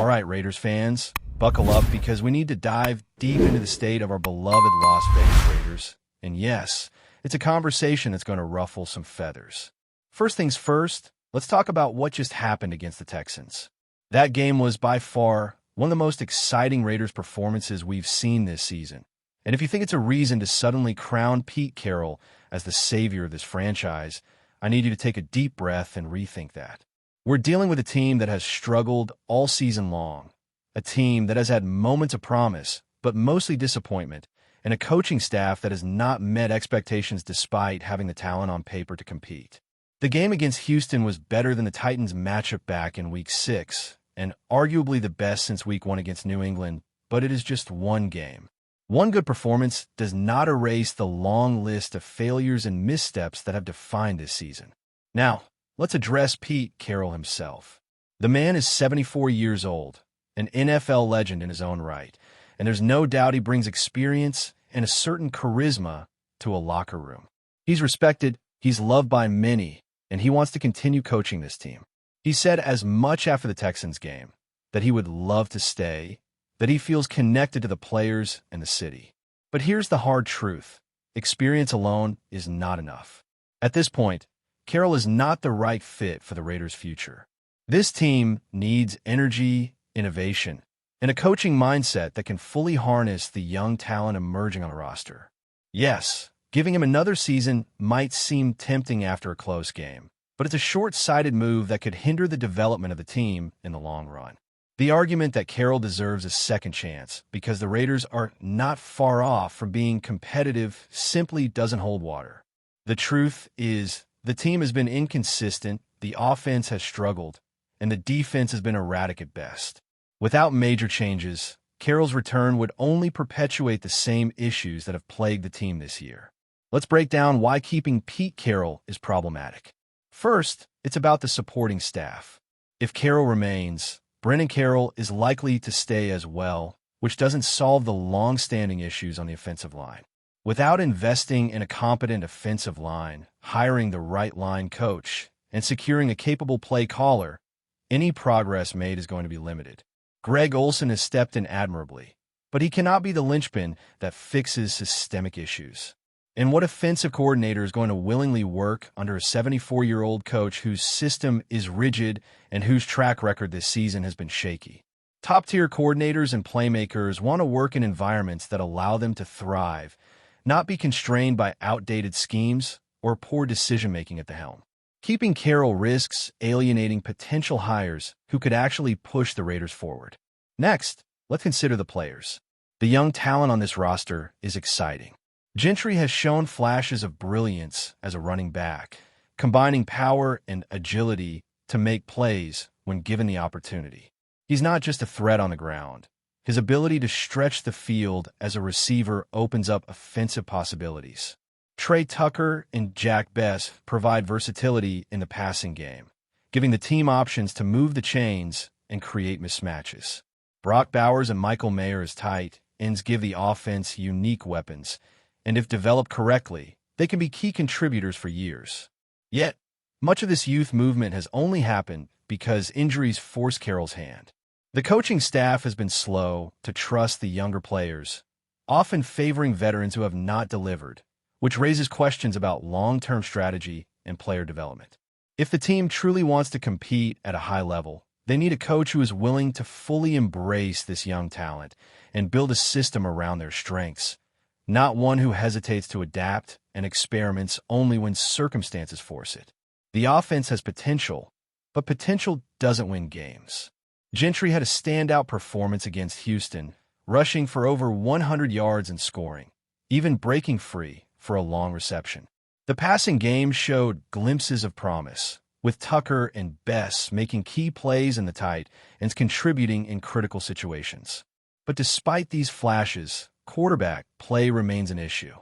All right, Raiders fans, buckle up because we need to dive deep into the state of our beloved Las Vegas Raiders. And yes, it's a conversation that's going to ruffle some feathers. First things first, let's talk about what just happened against the Texans. That game was by far one of the most exciting Raiders performances we've seen this season. And if you think it's a reason to suddenly crown Pete Carroll as the savior of this franchise, I need you to take a deep breath and rethink that. We're dealing with a team that has struggled all season long, a team that has had moments of promise, but mostly disappointment, and a coaching staff that has not met expectations despite having the talent on paper to compete. The game against Houston was better than the Titans' matchup back in Week 6, and arguably the best since Week 1 against New England, but it is just one game. One good performance does not erase the long list of failures and missteps that have defined this season. Now, let's address Pete Carroll himself. The man is 74 years old, an NFL legend in his own right, and there's no doubt he brings experience and a certain charisma to a locker room. He's respected, he's loved by many, and he wants to continue coaching this team. He said as much after the Texans game that he would love to stay, that he feels connected to the players and the city. But here's the hard truth. Experience alone is not enough. At this point, Carroll is not the right fit for the Raiders' future. This team needs energy, innovation, and a coaching mindset that can fully harness the young talent emerging on a roster. Yes, giving him another season might seem tempting after a close game, but it's a short-sighted move that could hinder the development of the team in the long run. The argument that Carroll deserves a second chance because the Raiders are not far off from being competitive simply doesn't hold water. The truth is, the team has been inconsistent, the offense has struggled, and the defense has been erratic at best. Without major changes, Carroll's return would only perpetuate the same issues that have plagued the team this year. Let's break down why keeping Pete Carroll is problematic. First, it's about the supporting staff. If Carroll remains, Brennan Carroll is likely to stay as well, which doesn't solve the long-standing issues on the offensive line. Without investing in a competent offensive line, hiring the right line coach, and securing a capable play caller, any progress made is going to be limited. Greg Olsen has stepped in admirably, but he cannot be the linchpin that fixes systemic issues. And what offensive coordinator is going to willingly work under a 74-year-old coach whose system is rigid and whose track record this season has been shaky? Top-tier coordinators and playmakers want to work in environments that allow them to thrive, not be constrained by outdated schemes or poor decision-making at the helm. Keeping Carroll risks alienating potential hires who could actually push the Raiders forward. Next, let's consider the players. The young talent on this roster is exciting. Gentry has shown flashes of brilliance as a running back, combining power and agility to make plays when given the opportunity. He's not just a threat on the ground. His ability to stretch the field as a receiver opens up offensive possibilities. Trey Tucker and Jack Bess provide versatility in the passing game, giving the team options to move the chains and create mismatches. Brock Bowers and Michael Mayer as tight ends give the offense unique weapons, and if developed correctly, they can be key contributors for years. Yet, much of this youth movement has only happened because injuries force Carroll's hand. The coaching staff has been slow to trust the younger players, often favoring veterans who have not delivered, which raises questions about long-term strategy and player development. If the team truly wants to compete at a high level, they need a coach who is willing to fully embrace this young talent and build a system around their strengths, not one who hesitates to adapt and experiments only when circumstances force it. The offense has potential, but potential doesn't win games. Gentry had a standout performance against Houston, rushing for over 100 yards and scoring, even breaking free for a long reception. The passing game showed glimpses of promise, with Tucker and Bess making key plays in the tight and contributing in critical situations. But despite these flashes, quarterback play remains an issue.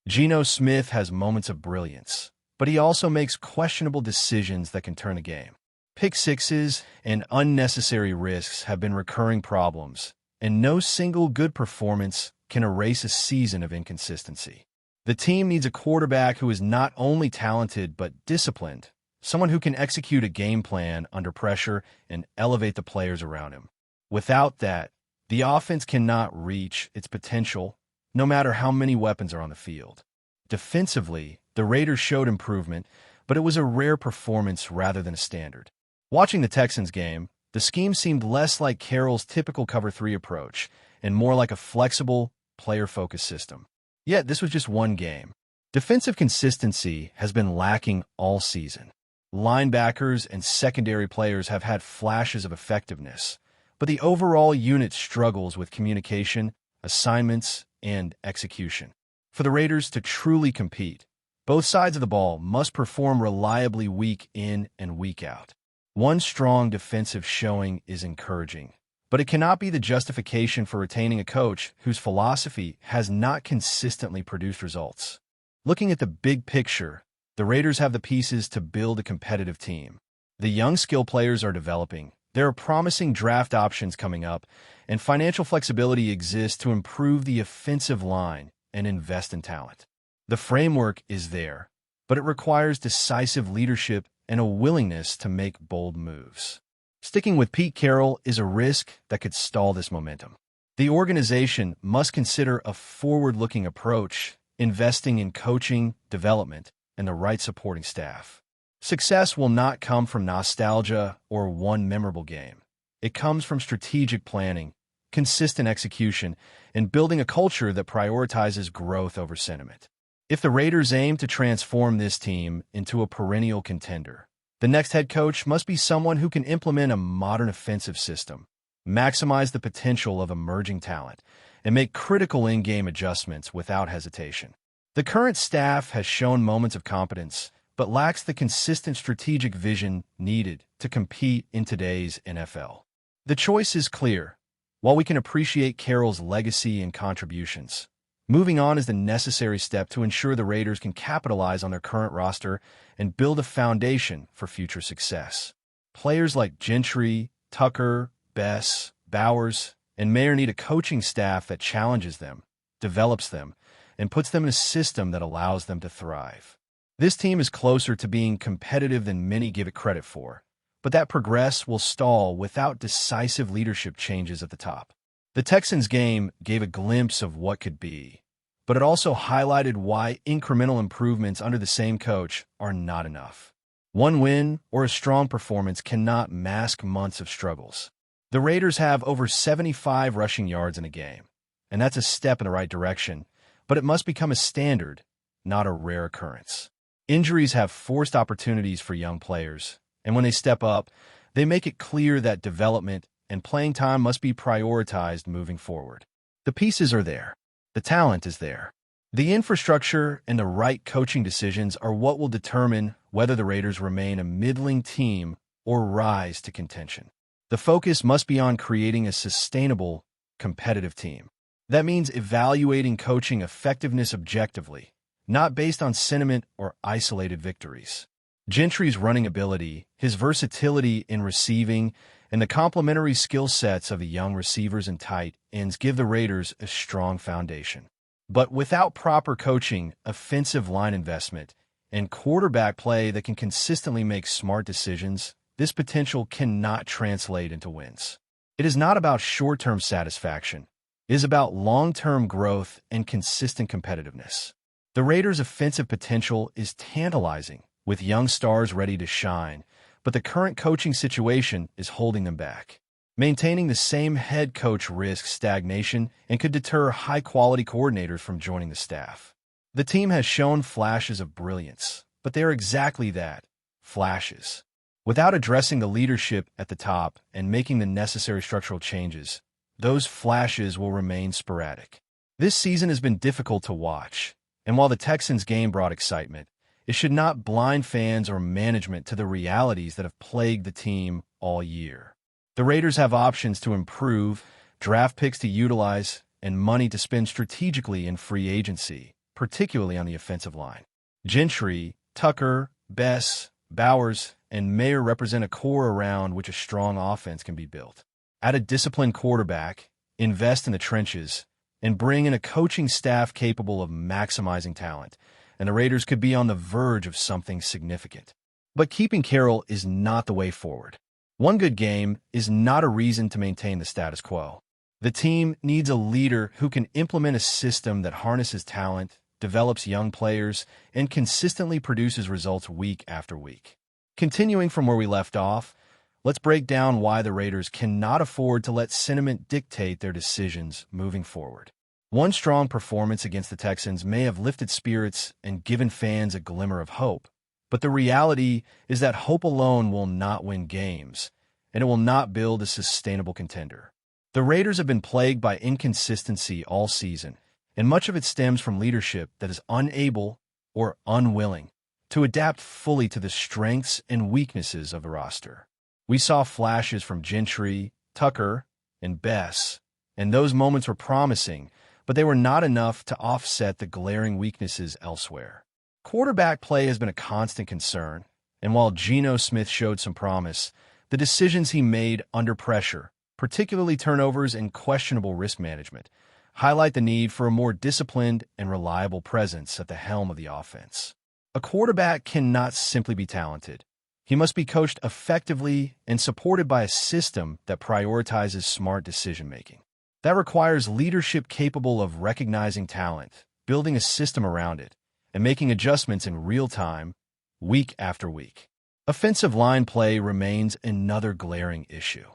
Geno Smith has moments of brilliance, but he also makes questionable decisions that can turn the game. Pick sixes and unnecessary risks have been recurring problems, and no single good performance can erase a season of inconsistency. The team needs a quarterback who is not only talented but disciplined, someone who can execute a game plan under pressure and elevate the players around him. Without that, the offense cannot reach its potential, no matter how many weapons are on the field. Defensively, the Raiders showed improvement, but it was a rare performance rather than a standard. Watching the Texans game, the scheme seemed less like Carroll's typical cover 3 approach and more like a flexible, player-focused system. Yet, this was just one game. Defensive consistency has been lacking all season. Linebackers and secondary players have had flashes of effectiveness, but the overall unit struggles with communication, assignments, and execution. For the Raiders to truly compete, both sides of the ball must perform reliably week in and week out. One strong defensive showing is encouraging, but it cannot be the justification for retaining a coach whose philosophy has not consistently produced results. Looking at the big picture, the Raiders have the pieces to build a competitive team. The young skill players are developing, there are promising draft options coming up, and financial flexibility exists to improve the offensive line and invest in talent. The framework is there, but it requires decisive leadership and a willingness to make bold moves. Sticking with Pete Carroll is a risk that could stall this momentum. The organization must consider a forward-looking approach, investing in coaching, development, and the right supporting staff. Success will not come from nostalgia or one memorable game. It comes from strategic planning, consistent execution, and building a culture that prioritizes growth over sentiment. If the Raiders aim to transform this team into a perennial contender, the next head coach must be someone who can implement a modern offensive system, maximize the potential of emerging talent, and make critical in-game adjustments without hesitation. The current staff has shown moments of competence, but lacks the consistent strategic vision needed to compete in today's NFL. The choice is clear. While we can appreciate Carroll's legacy and contributions, moving on is the necessary step to ensure the Raiders can capitalize on their current roster and build a foundation for future success. Players like Gentry, Tucker, Bess, Bowers, and Mayer need a coaching staff that challenges them, develops them, and puts them in a system that allows them to thrive. This team is closer to being competitive than many give it credit for, but that progress will stall without decisive leadership changes at the top. The Texans game gave a glimpse of what could be, but it also highlighted why incremental improvements under the same coach are not enough. One win or a strong performance cannot mask months of struggles. The Raiders have over 75 rushing yards in a game, and that's a step in the right direction, but it must become a standard, not a rare occurrence. Injuries have forced opportunities for young players, and when they step up, they make it clear that development and playing time must be prioritized moving forward. The pieces are there. The talent is there. The infrastructure and the right coaching decisions are what will determine whether the Raiders remain a middling team or rise to contention. The focus must be on creating a sustainable, competitive team. That means evaluating coaching effectiveness objectively, not based on sentiment or isolated victories. Gentry's running ability, his versatility in receiving, and the complementary skill sets of the young receivers and tight ends give the Raiders a strong foundation. But without proper coaching, offensive line investment, and quarterback play that can consistently make smart decisions, this potential cannot translate into wins. It is not about short-term satisfaction. It is about long-term growth and consistent competitiveness. The Raiders' offensive potential is tantalizing, with young stars ready to shine, but the current coaching situation is holding them back. Maintaining the same head coach risks stagnation and could deter high-quality coordinators from joining the staff. The team has shown flashes of brilliance, but they are exactly that, flashes. Without addressing the leadership at the top and making the necessary structural changes, those flashes will remain sporadic. This season has been difficult to watch, and while the Texans game brought excitement, it should not blind fans or management to the realities that have plagued the team all year. The Raiders have options to improve, draft picks to utilize, and money to spend strategically in free agency, particularly on the offensive line. Gentry, Tucker, Bess, Bowers, and Mayer represent a core around which a strong offense can be built. Add a disciplined quarterback, invest in the trenches, and bring in a coaching staff capable of maximizing talent, and the Raiders could be on the verge of something significant. But keeping Carroll is not the way forward. One good game is not a reason to maintain the status quo. The team needs a leader who can implement a system that harnesses talent, develops young players, and consistently produces results week after week. Continuing from where we left off, let's break down why the Raiders cannot afford to let sentiment dictate their decisions moving forward. One strong performance against the Texans may have lifted spirits and given fans a glimmer of hope, but the reality is that hope alone will not win games, and it will not build a sustainable contender. The Raiders have been plagued by inconsistency all season, and much of it stems from leadership that is unable or unwilling to adapt fully to the strengths and weaknesses of the roster. We saw flashes from Gentry, Tucker, and Bess, and those moments were promising, but they were not enough to offset the glaring weaknesses elsewhere. Quarterback play has been a constant concern, and while Geno Smith showed some promise, the decisions he made under pressure, particularly turnovers and questionable risk management, highlight the need for a more disciplined and reliable presence at the helm of the offense. A quarterback cannot simply be talented. He must be coached effectively and supported by a system that prioritizes smart decision-making. That requires leadership capable of recognizing talent, building a system around it, and making adjustments in real time, week after week. Offensive line play remains another glaring issue.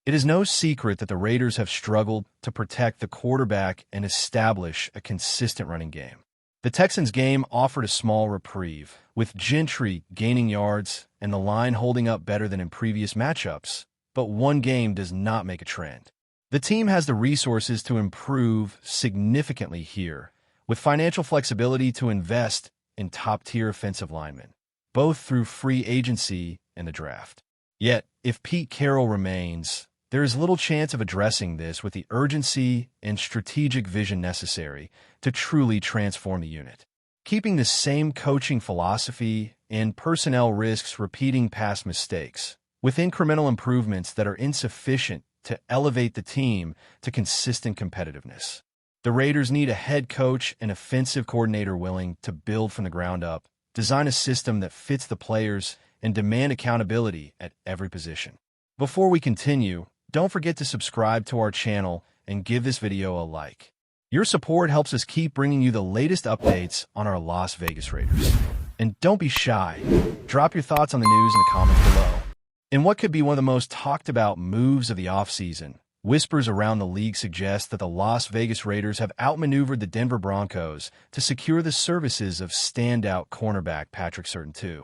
It is no secret that the Raiders have struggled to protect the quarterback and establish a consistent running game. The Texans game offered a small reprieve, with Gentry gaining yards and the line holding up better than in previous matchups, but one game does not make a trend. The team has the resources to improve significantly here, with financial flexibility to invest in top-tier offensive linemen, both through free agency and the draft. Yet, if Pete Carroll remains, there is little chance of addressing this with the urgency and strategic vision necessary to truly transform the unit. Keeping the same coaching philosophy and personnel risks repeating past mistakes, with incremental improvements that are insufficient to elevate the team to consistent competitiveness. The Raiders need a head coach and offensive coordinator willing to build from the ground up, design a system that fits the players, and demand accountability at every position. Before we continue, don't forget to subscribe to our channel and give this video a like. Your support helps us keep bringing you the latest updates on our Las Vegas Raiders. And don't be shy. Drop your thoughts on the news in the comments below. In what could be one of the most talked about moves of the offseason, whispers around the league suggest that the Las Vegas Raiders have outmaneuvered the Denver Broncos to secure the services of standout cornerback PATRICK SURTAIN II.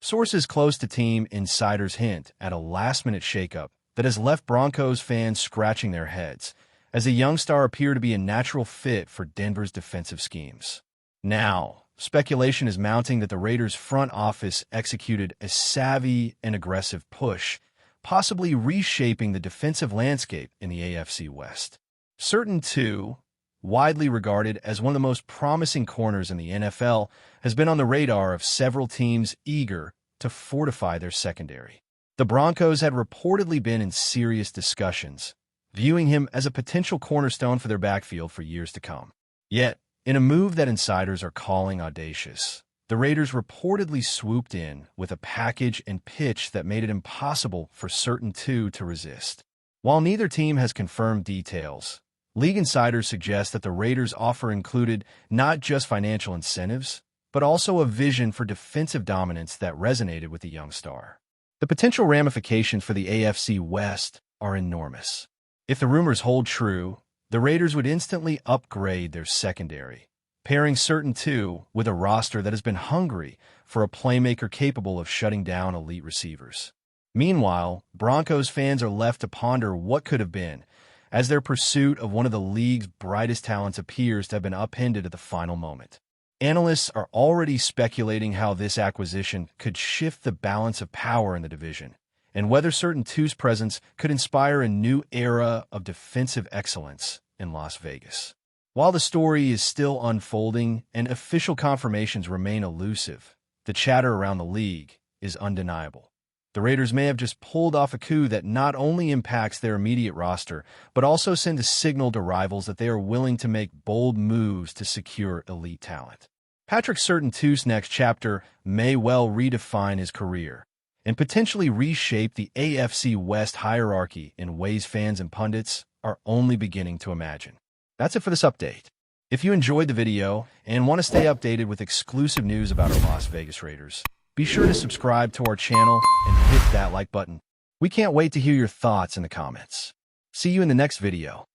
Sources close to team insiders hint at a last-minute shakeup that has left Broncos fans scratching their heads, as the young star appeared to be a natural fit for Denver's defensive schemes. Now, speculation is mounting that the Raiders' front office executed a savvy and aggressive push, possibly reshaping the defensive landscape in the AFC West. SURTAIN II, widely regarded as one of the most promising corners in the NFL, has been on the radar of several teams eager to fortify their secondary. The Broncos had reportedly been in serious discussions, viewing him as a potential cornerstone for their backfield for years to come. Yet, in a move that insiders are calling audacious, the Raiders reportedly swooped in with a package and pitch that made it impossible for SURTAIN II to resist. While neither team has confirmed details, league insiders suggest that the Raiders' offer included not just financial incentives, but also a vision for defensive dominance that resonated with the young star. The potential ramifications for the AFC West are enormous. If the rumors hold true, the Raiders would instantly upgrade their secondary, pairing SURTAIN II with a roster that has been hungry for a playmaker capable of shutting down elite receivers. Meanwhile, Broncos fans are left to ponder what could have been, as their pursuit of one of the league's brightest talents appears to have been upended at the final moment. Analysts are already speculating how this acquisition could shift the balance of power in the division, and whether SURTAIN II's presence could inspire a new era of defensive excellence in Las Vegas. While the story is still unfolding and official confirmations remain elusive, the chatter around the league is undeniable. The Raiders may have just pulled off a coup that not only impacts their immediate roster, but also sends a signal to rivals that they are willing to make bold moves to secure elite talent. PATRICK SURTAIN II's next chapter may well redefine his career, and potentially reshape the AFC West hierarchy in ways fans and pundits are only beginning to imagine. That's it for this update. If you enjoyed the video and want to stay updated with exclusive news about our Las Vegas Raiders, be sure to subscribe to our channel and hit that like button. We can't wait to hear your thoughts in the comments. See you in the next video.